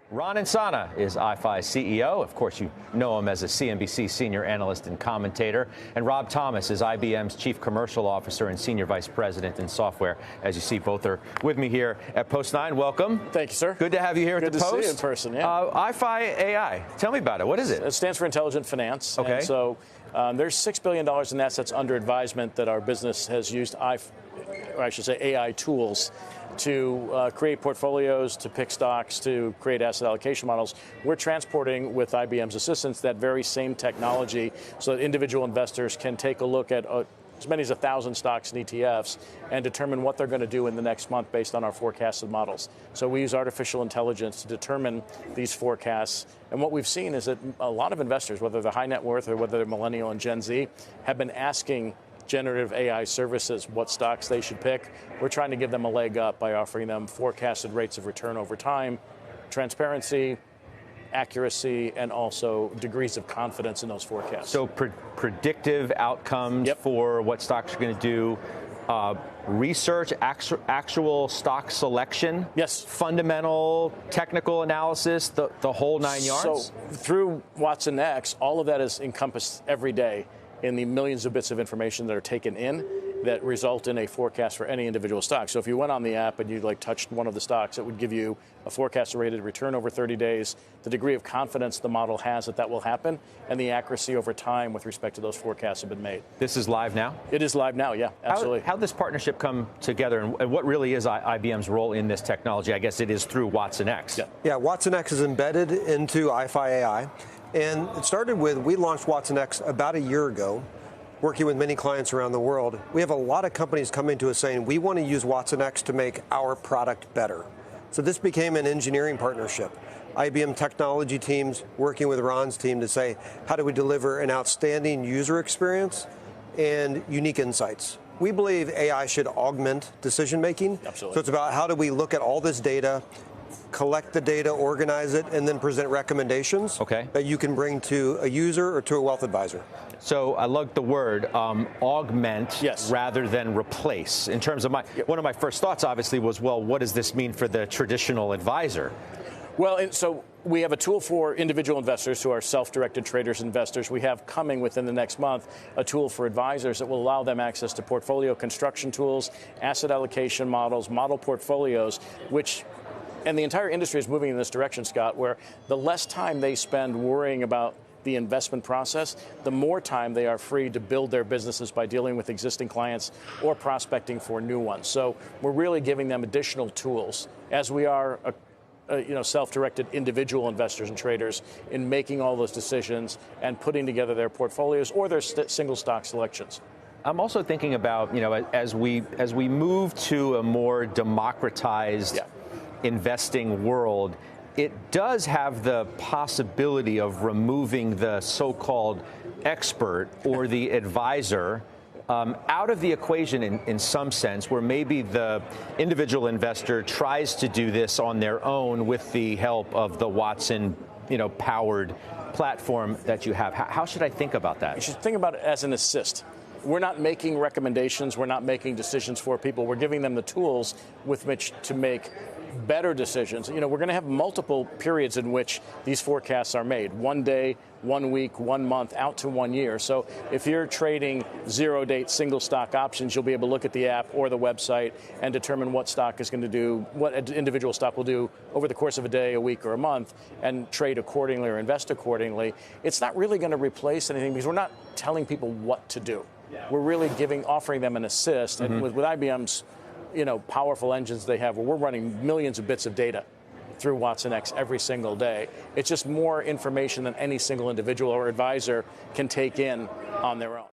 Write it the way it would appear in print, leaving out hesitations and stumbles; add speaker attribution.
Speaker 1: Ron Insana is iFi's CEO. Of course, you know him as a CNBC senior analyst and commentator. And Rob Thomas is IBM's chief commercial officer and senior vice president in software. As you see, both are with me here at Post 9. Welcome.
Speaker 2: Thank you, sir.
Speaker 1: Good to have you here at the Post.
Speaker 2: Good to see you in person, yeah.
Speaker 1: iFi AI. Tell me about it. What is it?
Speaker 2: It stands for Intelligent Finance.
Speaker 1: Okay.
Speaker 2: And so there's $6 billion in assets under advisement that our business has used AI tools to create portfolios, to pick stocks, to create asset allocation models. We're transporting with IBM's assistance that very same technology so that individual investors can take a look at as many as 1,000 stocks and ETFs and determine what they're going to do in the next month based on our forecasted models. So we use artificial intelligence to determine these forecasts. And what we've seen is that a lot of investors, whether they're high net worth or whether they're millennial and Gen Z, have been asking generative AI services what stocks they should pick. We're trying to give them a leg up by offering them forecasted rates of return over time, transparency, accuracy, and also degrees of confidence in those forecasts.
Speaker 1: So predictive outcomes for what stocks are going to do, research, actual stock selection,
Speaker 2: yes,
Speaker 1: fundamental, technical analysis, the whole 9 yards?
Speaker 2: So through Watson X, all of that is encompassed every day in the millions of bits of information that are taken in that result in a forecast for any individual stock. So if you went on the app and you touched one of the stocks, it would give you a forecasted rated return over 30 days, the degree of confidence the model has that will happen, and the accuracy over time with respect to those forecasts have been made.
Speaker 1: This is live now?
Speaker 2: It is live now, yeah, absolutely.
Speaker 1: How did this partnership come together, and what really is IBM's role in this technology? I guess it is through Watson X.
Speaker 3: Yeah, Watson X is embedded into iFi AI. And it started with, we launched Watson X about a year ago, working with many clients around the world. We have a lot of companies coming to us saying, we want to use Watson X to make our product better. So this became an engineering partnership. IBM technology teams working with Ron's team to say, how do we deliver an outstanding user experience and unique insights? We believe AI should augment decision making.
Speaker 2: Absolutely.
Speaker 3: So it's about how do we look at all this data, collect the data, organize it, and then present recommendations that you can bring to a user or to a wealth advisor.
Speaker 1: So I like the word augment rather than replace. In terms of one of my first thoughts, obviously, was, well, what does this mean for the traditional advisor?
Speaker 2: Well, so we have a tool for individual investors who are self-directed traders, investors. We have coming within the next month a tool for advisors that will allow them access to portfolio construction tools, asset allocation models, model portfolios, and the entire industry is moving in this direction, Scott, where the less time they spend worrying about the investment process, the more time they are free to build their businesses by dealing with existing clients or prospecting for new ones. So we're really giving them additional tools as we are self-directed individual investors and traders in making all those decisions and putting together their portfolios or their single stock selections.
Speaker 1: I'm also thinking about, as we move to a more democratized investing world, it does have the possibility of removing the so-called expert or the advisor out of the equation in some sense, where maybe the individual investor tries to do this on their own with the help of the Watson, powered platform that you have. How should I think about that?
Speaker 2: You should think about it as an assist. We're not making recommendations. We're not making decisions for people. We're giving them the tools with which to make better decisions. We're going to have multiple periods in which these forecasts are made. 1 day, 1 week, 1 month, out to 1 year. So if you're trading zero-date single stock options, you'll be able to look at the app or the website and determine what stock is going to do, what an individual stock will do over the course of a day, a week, or a month, and trade accordingly or invest accordingly. It's not really going to replace anything because we're not telling people what to do. We're really offering them an assist. And with IBM's powerful engines they have, where we're running millions of bits of data through Watson X every single day. It's just more information than any single individual or advisor can take in on their own.